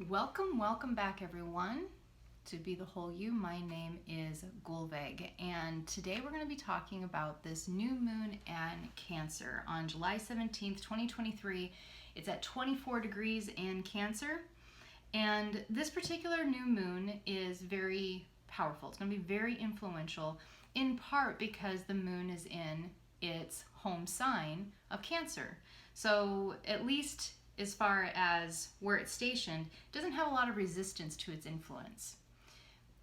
Welcome back everyone to Be the Whole You. My name is Gulveg, and today we're going to be talking about this new moon and Cancer on July 17th, 2023. It's at 24 degrees in Cancer, and this particular new moon is very powerful. It's going to be very influential, in part because the moon is in its home sign of Cancer. So at least as far as where it's stationed, it doesn't have a lot of resistance to its influence.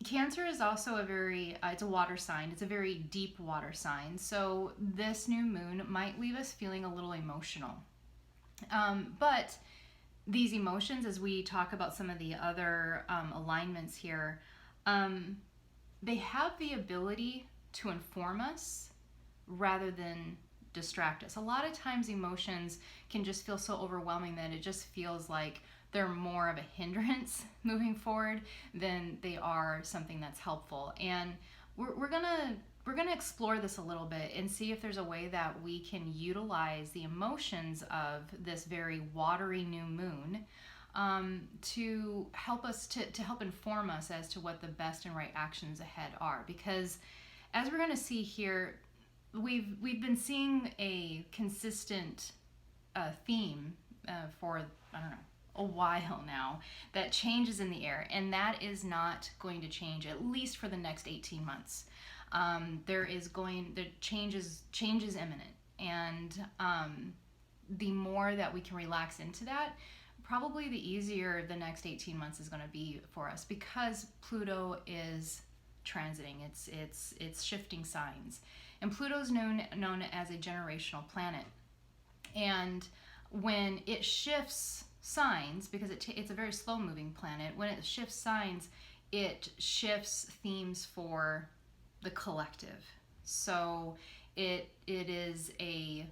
Cancer is also it's a water sign. It's a very deep water sign. So this new moon might leave us feeling a little emotional. But these emotions, as we talk about some of the other alignments here, they have the ability to inform us rather than distract us. A lot of times emotions can just feel so overwhelming that it just feels like they're more of a hindrance moving forward than they are something that's helpful. And we're gonna explore this a little bit and see if there's a way that we can utilize the emotions of this very watery new moon to help us to help inform us as to what the best and right actions ahead are. Because as we're going to see here, we've been seeing a consistent theme for, I don't know, a while now, that change is in the air, and that is not going to change at least for the next 18 months. The change is imminent, and the more that we can relax into that, probably the easier the next 18 months is going to be for us, because Pluto is transiting. It's shifting signs. And Pluto's known as a generational planet. And when it shifts signs, because it's a very slow-moving planet, when it shifts signs, it shifts themes for the collective. So it is a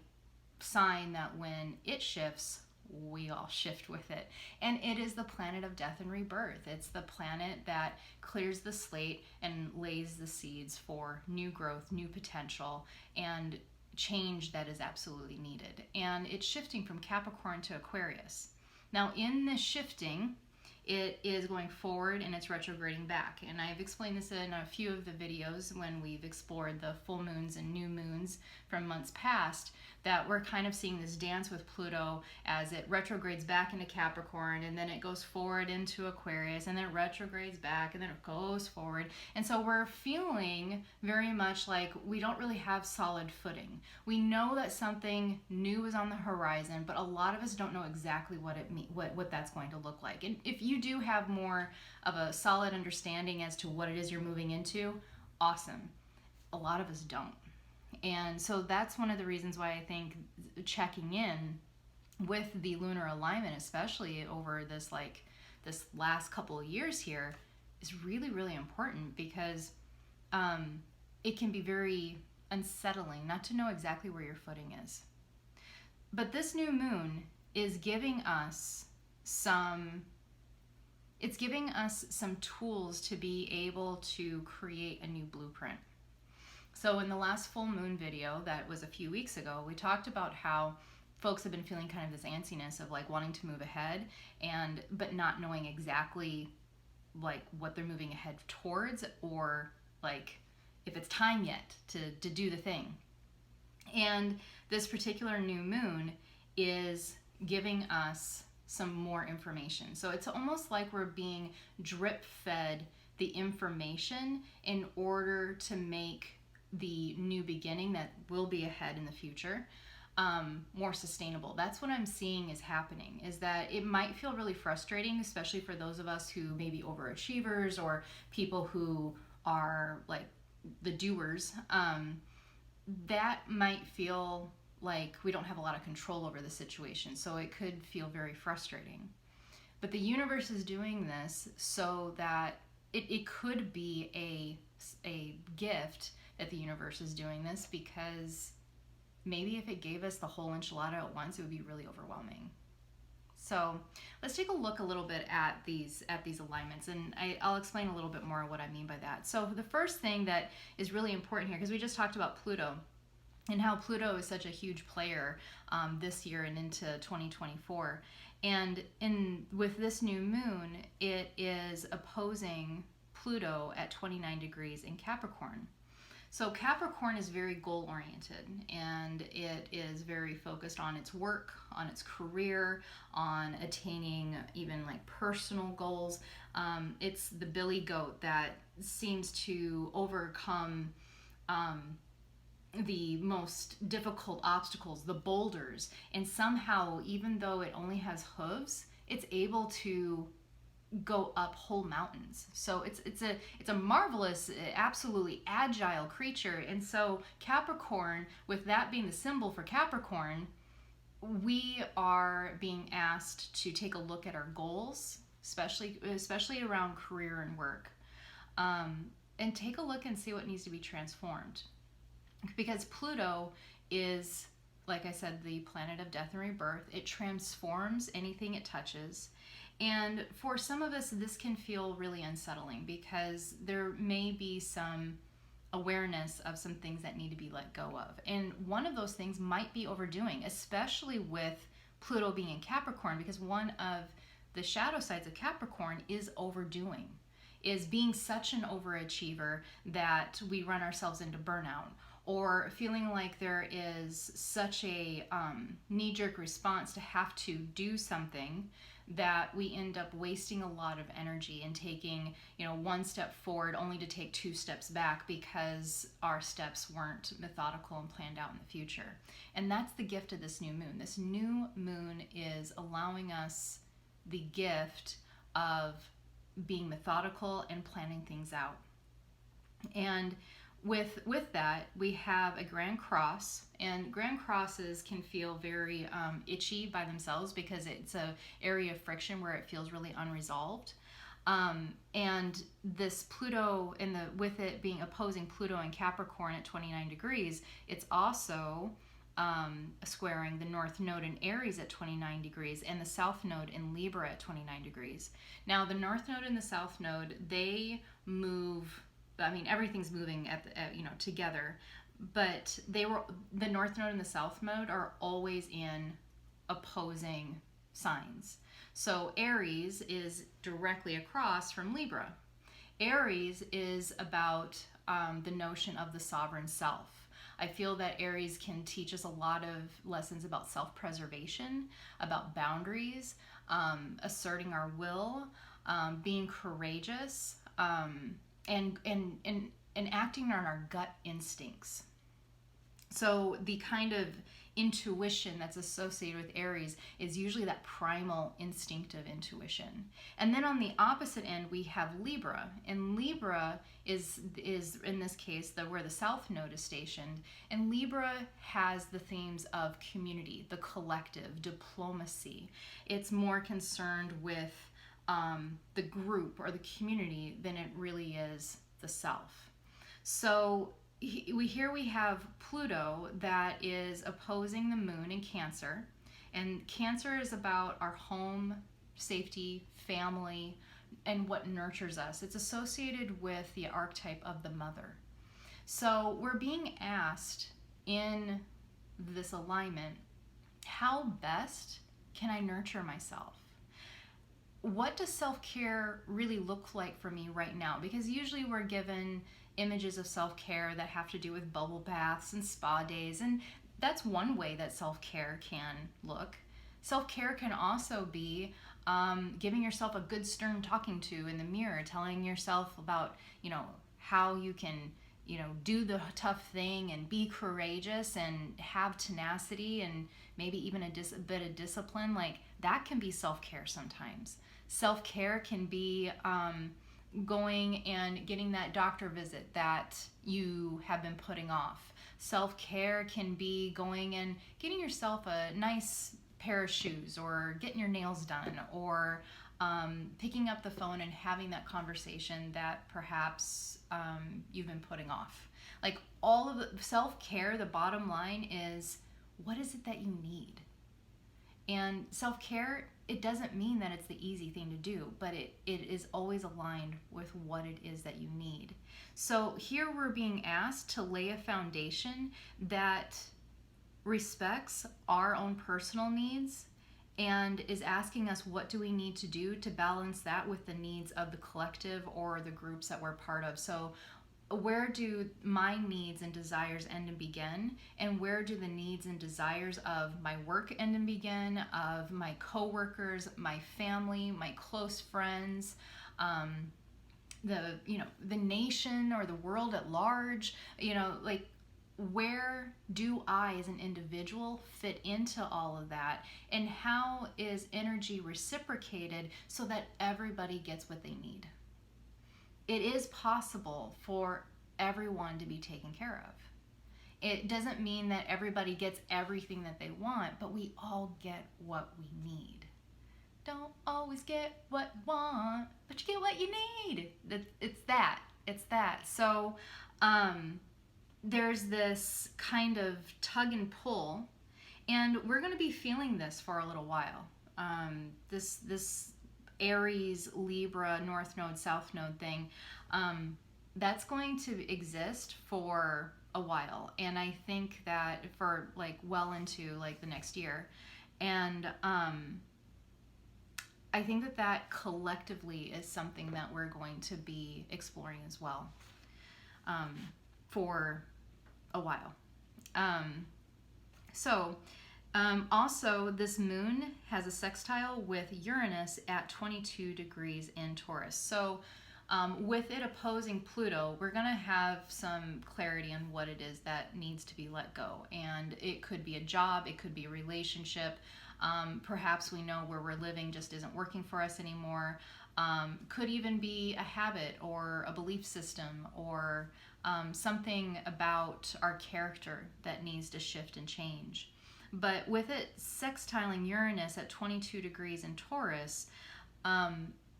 sign that when it shifts, we all shift with it. And it is the planet of death and rebirth. It's the planet that clears the slate and lays the seeds for new growth, new potential, and change that is absolutely needed. And it's shifting from Capricorn to Aquarius. Now, in this shifting, it is going forward and it's retrograding back. And I've explained this in a few of the videos when we've explored the full moons and new moons from months past, that we're kind of seeing this dance with Pluto as it retrogrades back into Capricorn, and then it goes forward into Aquarius, and then it retrogrades back, and then it goes forward. And so we're feeling very much like we don't really have solid footing. We know that something new is on the horizon, but a lot of us don't know exactly what that's going to look like. And if you do have more of a solid understanding as to what it is you're moving into, awesome. A lot of us don't. And so that's one of the reasons why I think checking in with the lunar alignment, especially over this last couple of years here, is really, really important, because it can be very unsettling not to know exactly where your footing is. But this new moon is giving us some tools to be able to create a new blueprint. So in the last full moon video that was a few weeks ago, we talked about how folks have been feeling kind of this antsiness of like wanting to move ahead, but not knowing exactly like what they're moving ahead towards, or like if it's time yet to do the thing. And this particular new moon is giving us some more information. So it's almost like we're being drip fed the information in order to make the new beginning that will be ahead in the future more sustainable. That's what I'm seeing is happening, is that it might feel really frustrating, especially for those of us who may be overachievers or people who are like the doers. That might feel like we don't have a lot of control over the situation, so it could feel very frustrating. But the universe is doing this so that it could be a gift that the universe is doing this, because maybe if it gave us the whole enchilada at once, it would be really overwhelming. So let's take a look a little bit at these alignments, and I'll explain a little bit more what I mean by that. So the first thing that is really important here, because we just talked about Pluto and how Pluto is such a huge player this year and into 2024, And with this new moon, it is opposing Pluto at 29 degrees in Capricorn. So Capricorn is very goal oriented, and it is very focused on its work, on its career, on attaining even like personal goals. It's the billy goat that seems to overcome the most difficult obstacles, the boulders, and somehow, even though it only has hooves, it's able to go up whole mountains. So it's a marvelous, absolutely agile creature. And so Capricorn, with that being the symbol for Capricorn, we are being asked to take a look at our goals, especially around career and work, and take a look and see what needs to be transformed. Because Pluto is, like I said, the planet of death and rebirth. It transforms anything it touches. And for some of us, this can feel really unsettling because there may be some awareness of some things that need to be let go of. And one of those things might be overdoing, especially with Pluto being in Capricorn, because one of the shadow sides of Capricorn is overdoing, is being such an overachiever that we run ourselves into burnout, or feeling like there is such a knee-jerk response to have to do something that we end up wasting a lot of energy and taking, one step forward only to take 2 steps back because our steps weren't methodical and planned out in the future. And that's the gift of this new moon. This new moon is allowing us the gift of being methodical and planning things out. And with that, we have a grand cross, and grand crosses can feel very itchy by themselves because it's an area of friction where it feels really unresolved. And this Pluto, with it being opposing Pluto and Capricorn at 29 degrees, it's also squaring the North Node in Aries at 29 degrees and the South Node in Libra at 29 degrees. Now, the North Node and the South Node, they move. Everything's moving together, but the North Node and the South Node are always in opposing signs. So Aries is directly across from Libra. Aries is about the notion of the sovereign self. I feel that Aries can teach us a lot of lessons about self-preservation, about boundaries, asserting our will, being courageous, and acting on our gut instincts. So the kind of intuition that's associated with Aries is usually that primal instinctive intuition. And then on the opposite end, we have Libra. And Libra is in this case where the South Node is stationed. And Libra has the themes of community, the collective, diplomacy. It's more concerned with the group or the community than it really is the self. So here we have Pluto that is opposing the moon in Cancer, and Cancer is about our home, safety, family, and what nurtures us. It's associated with the archetype of the mother. So we're being asked in this alignment, how best can I nurture myself? What does self-care really look like for me right now? Because usually we're given images of self-care that have to do with bubble baths and spa days, and that's one way that self-care can look. Self-care can also be giving yourself a good stern talking to in the mirror, telling yourself about, how you can, do the tough thing and be courageous and have tenacity and maybe even a bit of discipline. Like, that can be self-care sometimes. Self-care can be going and getting that doctor visit that you have been putting off. Self-care can be going and getting yourself a nice pair of shoes, or getting your nails done, or picking up the phone and having that conversation that perhaps you've been putting off. Like, all of the self-care, the bottom line is, what is it that you need? And self-care, it doesn't mean that it's the easy thing to do, but it is always aligned with what it is that you need. So here we're being asked to lay a foundation that respects our own personal needs and is asking us what do we need to do to balance that with the needs of the collective or the groups that we're part of. So where do my needs and desires end and begin, and where do the needs and desires of my work end and begin, of my coworkers, my family, my close friends, the nation or the world at large, like, where do I as an individual fit into all of that, and how is energy reciprocated so that everybody gets what they need? It is possible for everyone to be taken care of. It doesn't mean that everybody gets everything that they want, but we all get what we need. Don't always get what you want, but you get what you need. It's that. So there's this kind of tug and pull, and we're going to be feeling this for a little while. This Aries, Libra, North Node, South Node thing, that's going to exist for a while, and I think that for like well into like the next year, and I think that collectively is something that we're going to be exploring as well, for a while. Also, this moon has a sextile with Uranus at 22 degrees in Taurus. So with it opposing Pluto, we're going to have some clarity on what it is that needs to be let go. And it could be a job, it could be a relationship. Perhaps we know where we're living just isn't working for us anymore. Could even be a habit or a belief system, or something about our character that needs to shift and change. But with it sextiling Uranus at 22 degrees in Taurus,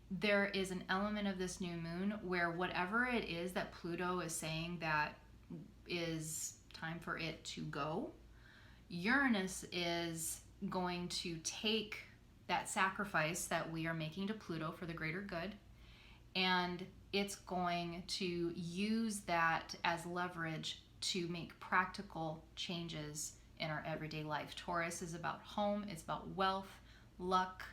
there is an element of this new moon where whatever it is that Pluto is saying that is time for it to go, Uranus is going to take that sacrifice that we are making to Pluto for the greater good, and it's going to use that as leverage to make practical changes in our everyday life. Taurus is about home, it's about wealth, luck,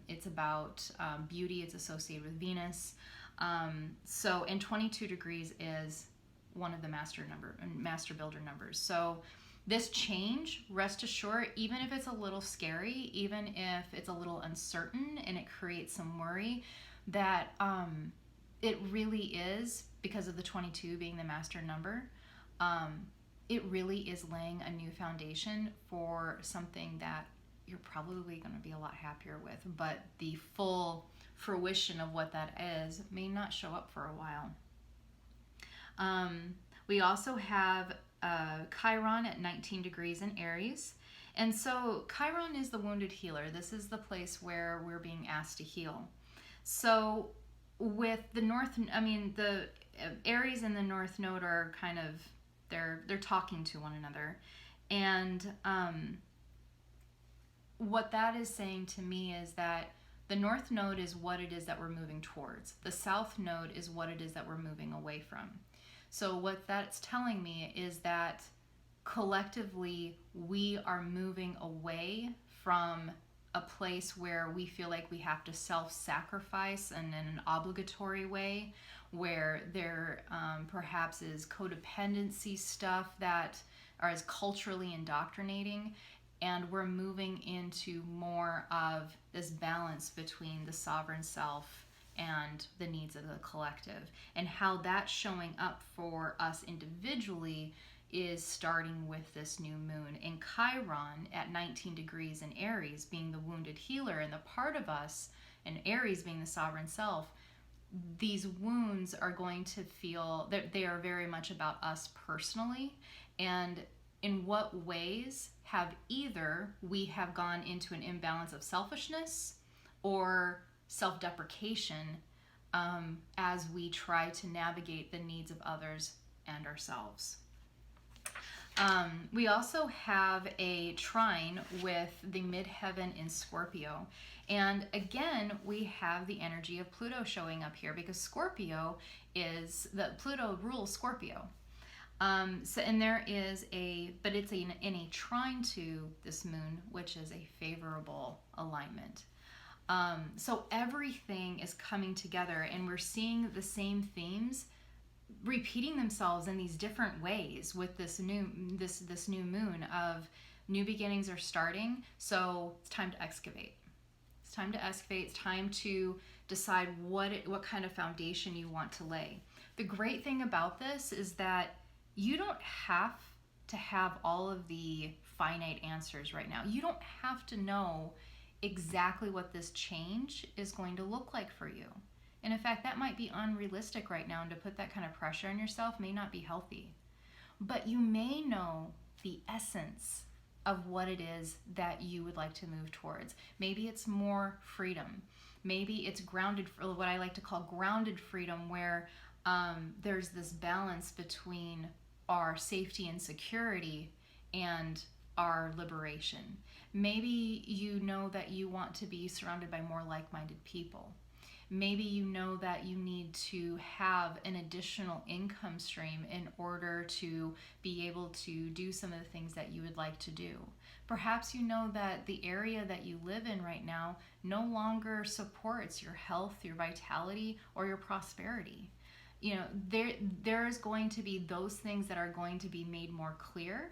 it's about beauty, it's associated with Venus. And 22 degrees is one of the master builder numbers. So this change, rest assured, even if it's a little scary, even if it's a little uncertain and it creates some worry, that it really is, because of the 22 being the master number, it really is laying a new foundation for something that you're probably going to be a lot happier with. But the full fruition of what that is may not show up for a while. We also have Chiron at 19 degrees in Aries. And so Chiron is the wounded healer. This is the place where we're being asked to heal. So with the the Aries and the North Node are kind of, they're talking to one another. And what that is saying to me is that the North Node is what it is that we're moving towards. The South Node is what it is that we're moving away from. So what that's telling me is that collectively we are moving away from a place where we feel like we have to self-sacrifice and in an obligatory way, where there perhaps is codependency stuff that is culturally indoctrinating, and we're moving into more of this balance between the sovereign self and the needs of the collective. And how that's showing up for us individually is starting with this new moon. And Chiron at 19 degrees in Aries being the wounded healer and the part of us, and Aries being the sovereign self, these wounds are going to feel that they are very much about us personally. And in what ways have either we have gone into an imbalance of selfishness or self-deprecation as we try to navigate the needs of others and ourselves. We also have a trine with the midheaven in Scorpio. And again, we have the energy of Pluto showing up here, because Pluto rules Scorpio. And there is but it's in a trine to this moon, which is a favorable alignment. So everything is coming together, and we're seeing the same themes repeating themselves in these different ways with this new moon of new beginnings are starting. So it's time to excavate. It's time to excavate. It's time to decide what kind of foundation you want to lay. The great thing about this is that you don't have to have all of the finite answers right now. You don't have to know exactly what this change is going to look like for you. And in fact, that might be unrealistic right now, and to put that kind of pressure on yourself may not be healthy. But you may know the essence of what it is that you would like to move towards. Maybe it's more freedom. Maybe it's grounded, what I like to call grounded freedom, where there's this balance between our safety and security and our liberation. Maybe you know that you want to be surrounded by more like-minded people. Maybe you know that you need to have an additional income stream in order to be able to do some of the things that you would like to do. Perhaps you know that the area that you live in right now no longer supports your health, your vitality, or your prosperity. You know, there is going to be those things that are going to be made more clear.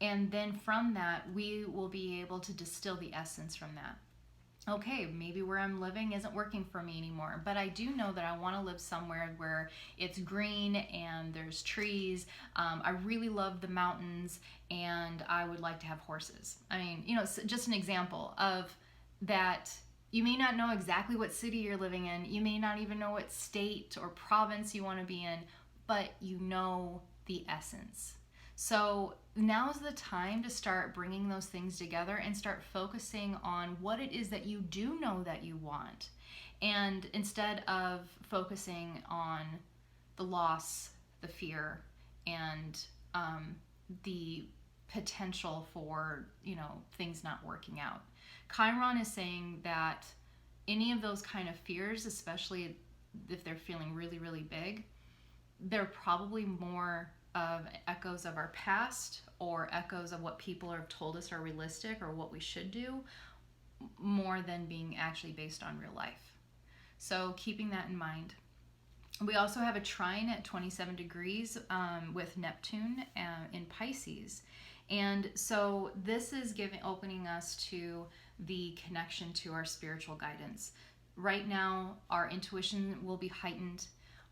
And then from that, we will be able to distill the essence from that. Okay, maybe where I'm living isn't working for me anymore, but I do know that I want to live somewhere where it's green and there's trees. I really love the mountains, and I would like to have horses. I mean, you know, just an example of that. You may not know exactly what city you're living in. You may not even know what state or province you want to be in, but you know the essence. So now's the time to start bringing those things together and start focusing on what it is that you do know that you want. And instead of focusing on the loss, the fear, and the potential for, you know, things not working out. Chiron is saying that any of those kind of fears, especially if they're feeling really, really big, they're probably more of echoes of our past or echoes of what people have told us are realistic or what we should do, more than being actually based on real life. So keeping that in mind. We also have a trine at 27 degrees with Neptune in Pisces. And so this is opening us to the connection to our spiritual guidance. Right now, our intuition will be heightened.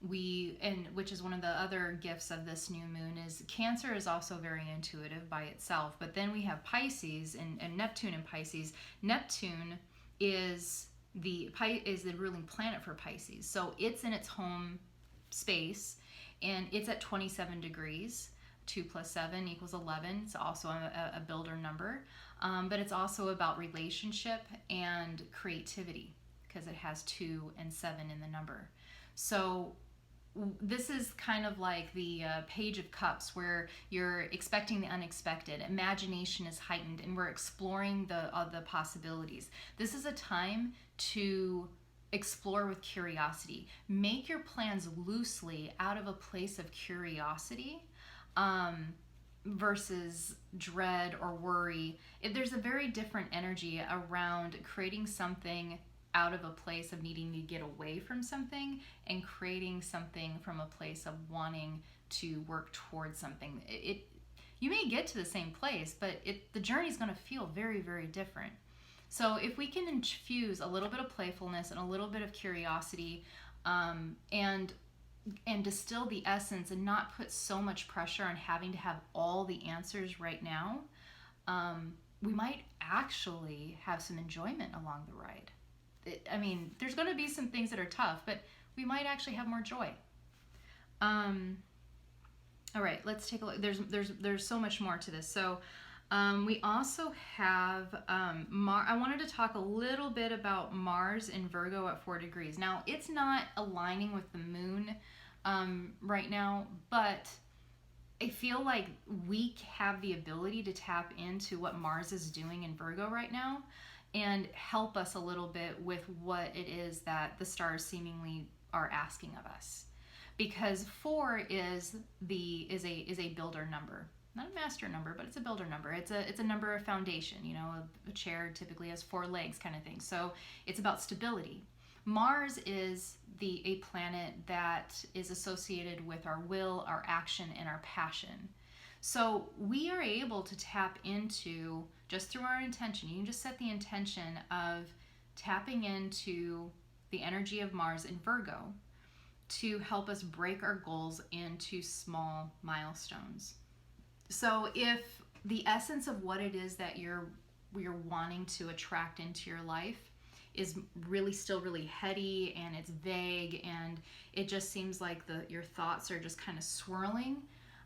Which is one of the other gifts of this new moon, is Cancer is also very intuitive by itself. But then we have Pisces and Neptune in Pisces. Neptune is the ruling planet for Pisces. So it's in its home space, and it's at 27 degrees. 2 plus 7 equals 11. It's also a builder number. But it's also about relationship and creativity, because it has 2 and 7 in the number. So this is kind of like the Page of Cups, where you're expecting the unexpected. Imagination is heightened, and we're exploring the possibilities. This is a time to explore with curiosity. Make your plans loosely out of a place of curiosity versus dread or worry. There's a very different energy around creating something out of a place of needing to get away from something, and creating something from a place of wanting to work towards something. You may get to the same place, but the journey is going to feel very, very different. So if we can infuse a little bit of playfulness and a little bit of curiosity, and distill the essence, and not put so much pressure on having to have all the answers right now, we might actually have some enjoyment along the ride. I mean, there's going to be some things that are tough, but we might actually have more joy. All right, let's take a look. There's so much more to this. So we also have I wanted to talk a little bit about Mars in Virgo at 4 degrees. Now, it's not aligning with the moon right now, but I feel like we have the ability to tap into what Mars is doing in Virgo right now, and help us a little bit with what it is that the stars seemingly are asking of us. because 4 is a builder number. Not a master number, but it's a builder number. It's a number of foundation. You know, a chair typically has 4 legs, kind of thing. So it's about stability. Mars is a planet that is associated with our will, our action, and our passion. So we are able to tap into, just through our intention, you can just set the intention of tapping into the energy of Mars in Virgo to help us break our goals into small milestones. So if the essence of what it is that you're wanting to attract into your life is really still really heady and it's vague and it just seems like your thoughts are just kind of swirling,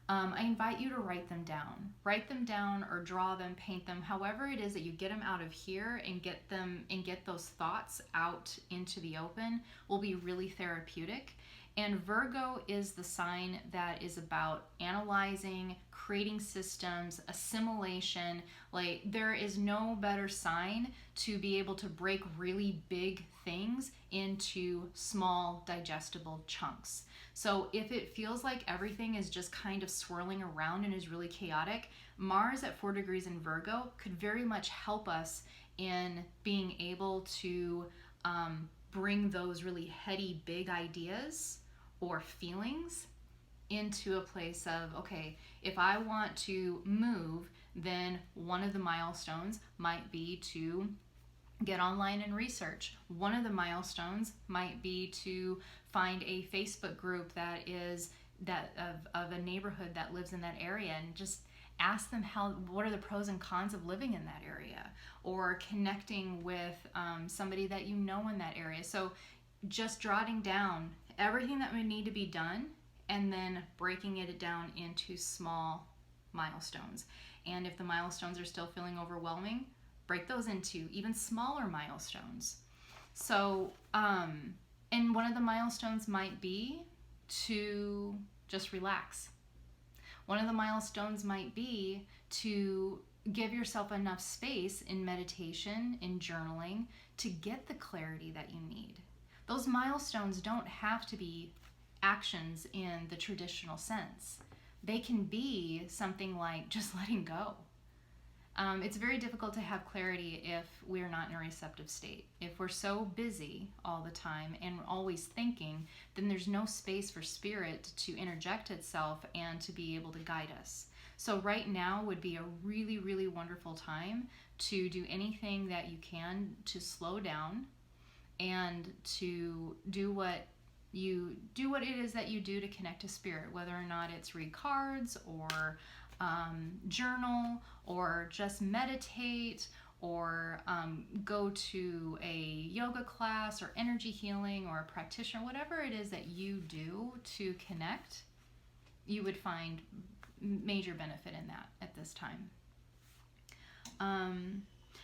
I invite you to write them down. Write them down or draw them, paint them, however it is that you get them out of here and get those thoughts out into the open will be really therapeutic. And Virgo is the sign that is about analyzing, creating systems, assimilation. Like, there is no better sign to be able to break really big things into small, digestible chunks. So if it feels like everything is just kind of swirling around and is really chaotic, Mars at 4 degrees in Virgo could very much help us in being able to bring those really heady, big ideas or feelings into a place of, okay, if I want to move, then one of the milestones might be to get online and research. One of the milestones might be to find a Facebook group that is of a neighborhood that lives in that area and just ask them what are the pros and cons of living in that area, or connecting with somebody that you know in that area. So just jotting down everything that would need to be done and then breaking it down into small milestones. And if the milestones are still feeling overwhelming, break those into even smaller milestones. So, and one of the milestones might be to just relax. One of the milestones might be to give yourself enough space in meditation, in journaling, to get the clarity that you need. Those milestones don't have to be actions in the traditional sense. They can be something like just letting go. It's very difficult to have clarity if we're not in a receptive state. If we're so busy all the time and always thinking, then there's no space for spirit to interject itself and to be able to guide us. So right now would be a really, really wonderful time to do anything that you can to slow down and to do what it is that you do to connect to spirit, whether or not it's read cards or journal or just meditate or go to a yoga class or energy healing or a practitioner, whatever it is that you do to connect, you would find major benefit in that at this time.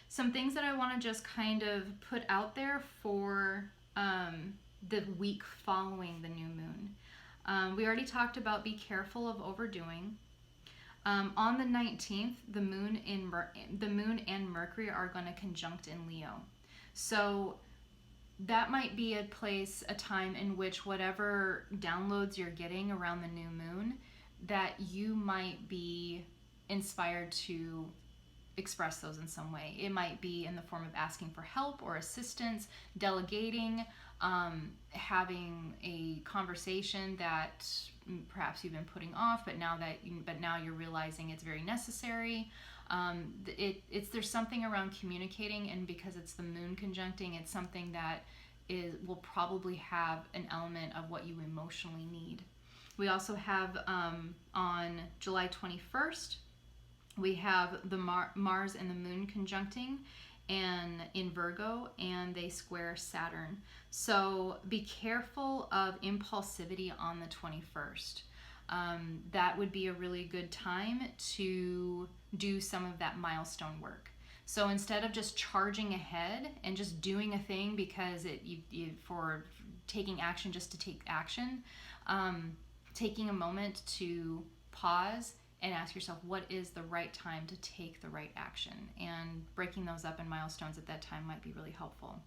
Some things that I want to just kind of put out there for the week following the new moon. We already talked about be careful of overdoing. On the 19th, the moon and Mercury are going to conjunct in Leo. So that might be a time in which whatever downloads you're getting around the new moon, that you might be inspired to express those in some way. It might be in the form of asking for help or assistance, delegating, having a conversation that perhaps you've been putting off, but now you're realizing it's very necessary. There's something around communicating, and because it's the moon conjuncting, it's something that will probably have an element of what you emotionally need. We also have on July 21st, we have the Mars and the moon conjuncting and in Virgo, and they square Saturn. So be careful of impulsivity on the 21st. That would be a really good time to do some of that milestone work. So instead of just charging ahead and just doing a thing because for taking action just to take action, taking a moment to pause and ask yourself, what is the right time to take the right action? And breaking those up in milestones at that time might be really helpful.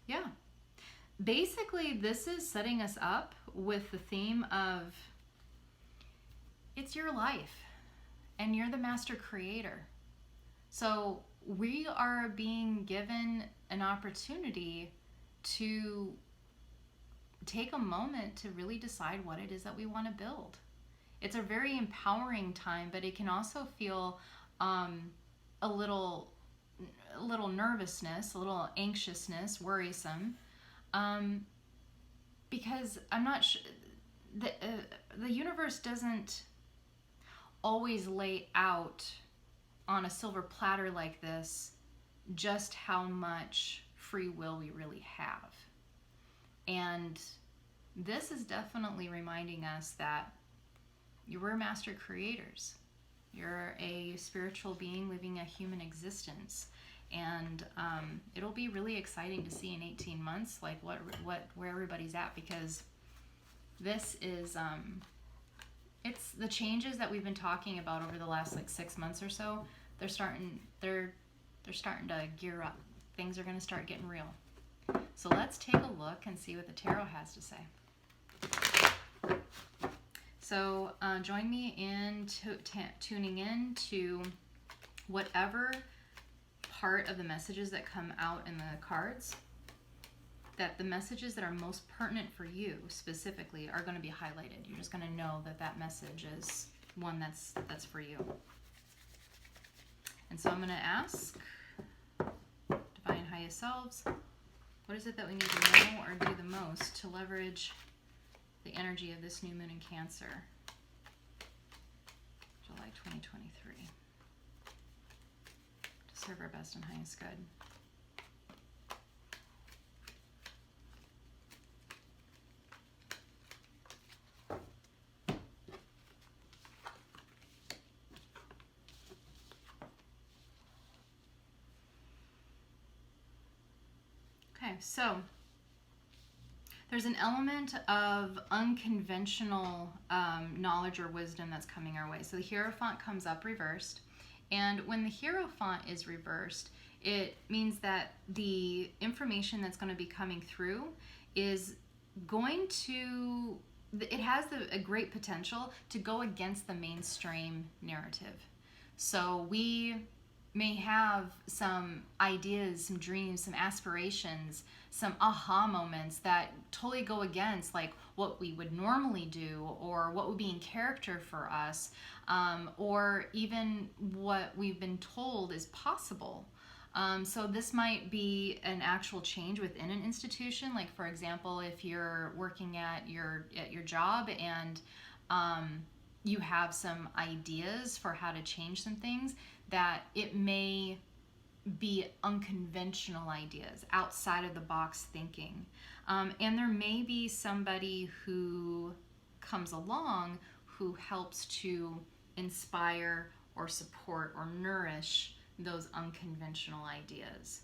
Yeah. basically, this is setting us up with the theme of it's your life and you're the master creator. So we are being given an opportunity to take a moment to really decide what it is that we want to build. It's a very empowering time, but it can also feel a little nervousness, a little anxiousness, worrisome, because I'm not sure the universe doesn't always lay out on a silver platter like this just how much free will we really have. And this is definitely reminding us that we're master creators. You're a spiritual being living a human existence. And it'll be really exciting to see in 18 months like where everybody's at, because this is it's the changes that we've been talking about over the last like 6 months or so. They're starting to gear up. Things are going to start getting real. So let's take a look and see what the tarot has to say. So join me in tuning in to whatever part of the messages that come out in the cards, that the messages that are most pertinent for you specifically are going to be highlighted. You're just going to know that that message is one that's for you. And so I'm going to ask Divine Highest Selves, what is it that we need to know or do the most to leverage the energy of this new moon in Cancer, July 2023, to serve our best and highest good? Okay, so there's an element of unconventional knowledge or wisdom that's coming our way. So the Hierophant comes up reversed. And when the Hierophant is reversed, it means that the information that's going to be coming through is going to, it has a great potential to go against the mainstream narrative. So we may have some ideas, some dreams, some aspirations, some aha moments that totally go against like what we would normally do or what would be in character for us, or even what we've been told is possible. So this might be an actual change within an institution. Like for example, if you're working at your job and you have some ideas for how to change some things, that it may be unconventional ideas, outside of the box thinking. And there may be somebody who comes along who helps to inspire or support or nourish those unconventional ideas.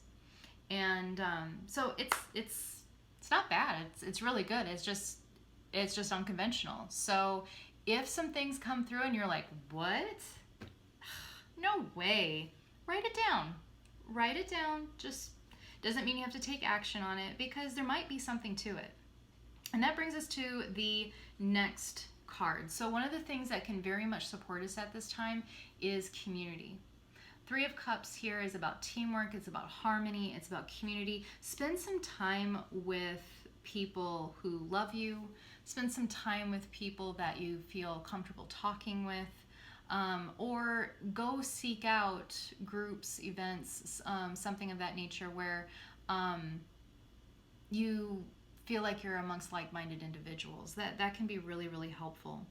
And so it's not bad. It's really good. It's just unconventional. So if some things come through and you're like, what? No way. Write it down. Write it down. Just doesn't mean you have to take action on it, because there might be something to it. And that brings us to the next card. So one of the things that can very much support us at this time is community. Three of Cups here is about teamwork. It's about harmony. It's about community. Spend some time with people who love you. Spend some time with people that you feel comfortable talking with. Or go seek out groups, events, something of that nature where you feel like you're amongst like-minded individuals. That can be really, really helpful.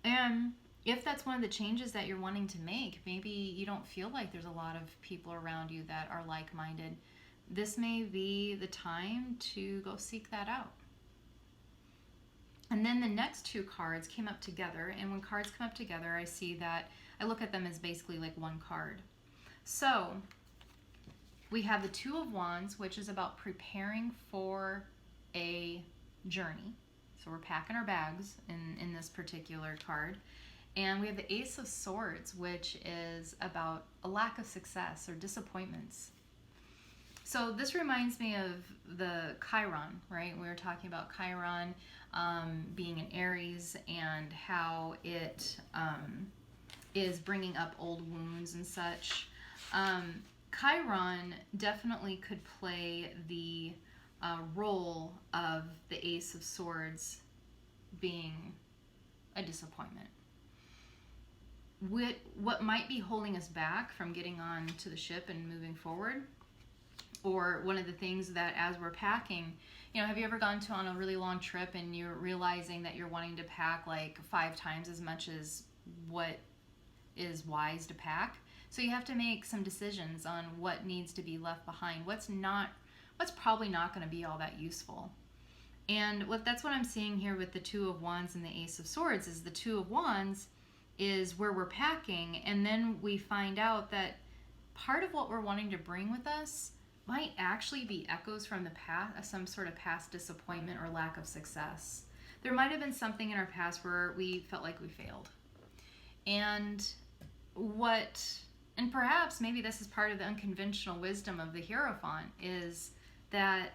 And if that's one of the changes that you're wanting to make, maybe you don't feel like there's a lot of people around you that are like-minded, this may be the time to go seek that out. And then the next two cards came up together, and when cards come up together, I see that I look at them as basically like one card. So we have the Two of Wands, which is about preparing for a journey. So we're packing our bags in this particular card. And we have the Ace of Swords, which is about a lack of success or disappointments. So this reminds me of the Chiron, right? We were talking about Chiron being in Aries and how it is bringing up old wounds and such. Chiron definitely could play the role of the Ace of Swords being a disappointment. What might be holding us back from getting on to the ship and moving forward, or one of the things that as we're packing, have you ever gone on a really long trip and you're realizing that you're wanting to pack like 5 times as much as what is wise to pack? So you have to make some decisions on what needs to be left behind, what's probably not going to be all that useful. And that's what I'm seeing here with the Two of Wands and the Ace of Swords. Is the Two of Wands is where we're packing, and then we find out that part of what we're wanting to bring with us might actually be echoes from the past, some sort of past disappointment or lack of success. There might have been something in our past where we felt like we failed. And perhaps maybe this is part of the unconventional wisdom of the Hierophant, is that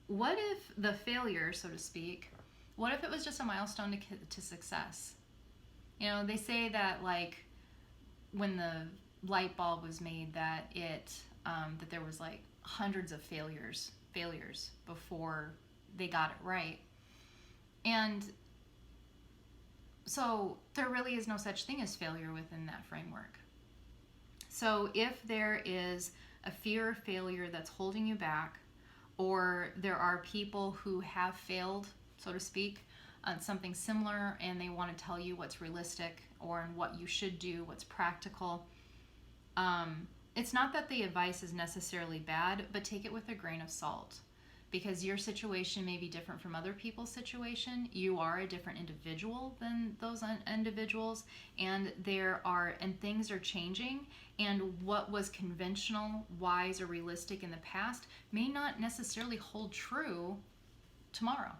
what if the failure, so to speak, what if it was just a milestone to success? They say that like when the light bulb was made, that that there was like hundreds of failures before they got it right. And so there really is no such thing as failure within that framework. So if there is a fear of failure that's holding you back, or there are people who have failed, so to speak, on something similar, and they want to tell you what's realistic or what you should do, what's practical, it's not that the advice is necessarily bad, but take it with a grain of salt, because your situation may be different from other people's situation. You are a different individual than those individuals, and things are changing, and what was conventional, wise, or realistic in the past may not necessarily hold true tomorrow.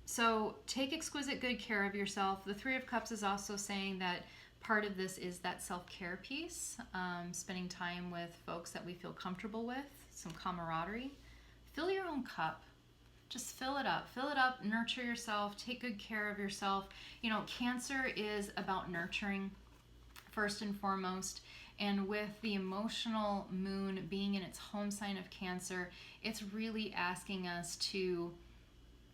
So take exquisite good care of yourself. The Three of Cups is also saying that part of this is that self-care piece, spending time with folks that we feel comfortable with, some camaraderie. Fill your own cup. Just fill it up, nurture yourself, take good care of yourself. Cancer is about nurturing first and foremost. And with the emotional moon being in its home sign of Cancer, it's really asking us to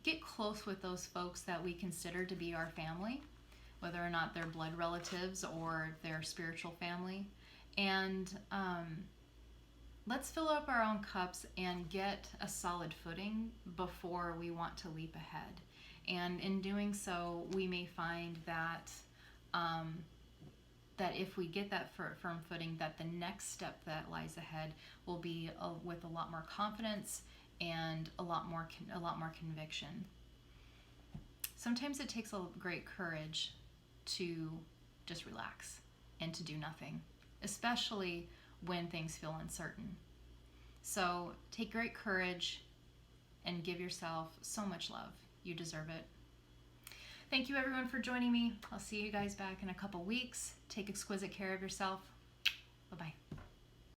get close with those folks that we consider to be our family, whether or not they're blood relatives or their spiritual family. And let's fill up our own cups and get a solid footing before we want to leap ahead. And in doing so, we may find that that if we get that firm footing, that the next step that lies ahead will be with a lot more confidence and a lot more conviction. Sometimes it takes a great courage to just relax and to do nothing, especially when things feel uncertain. So take great courage and give yourself so much love. You deserve it. Thank you everyone for joining me. I'll see you guys back in a couple weeks. Take exquisite care of yourself. Bye-bye.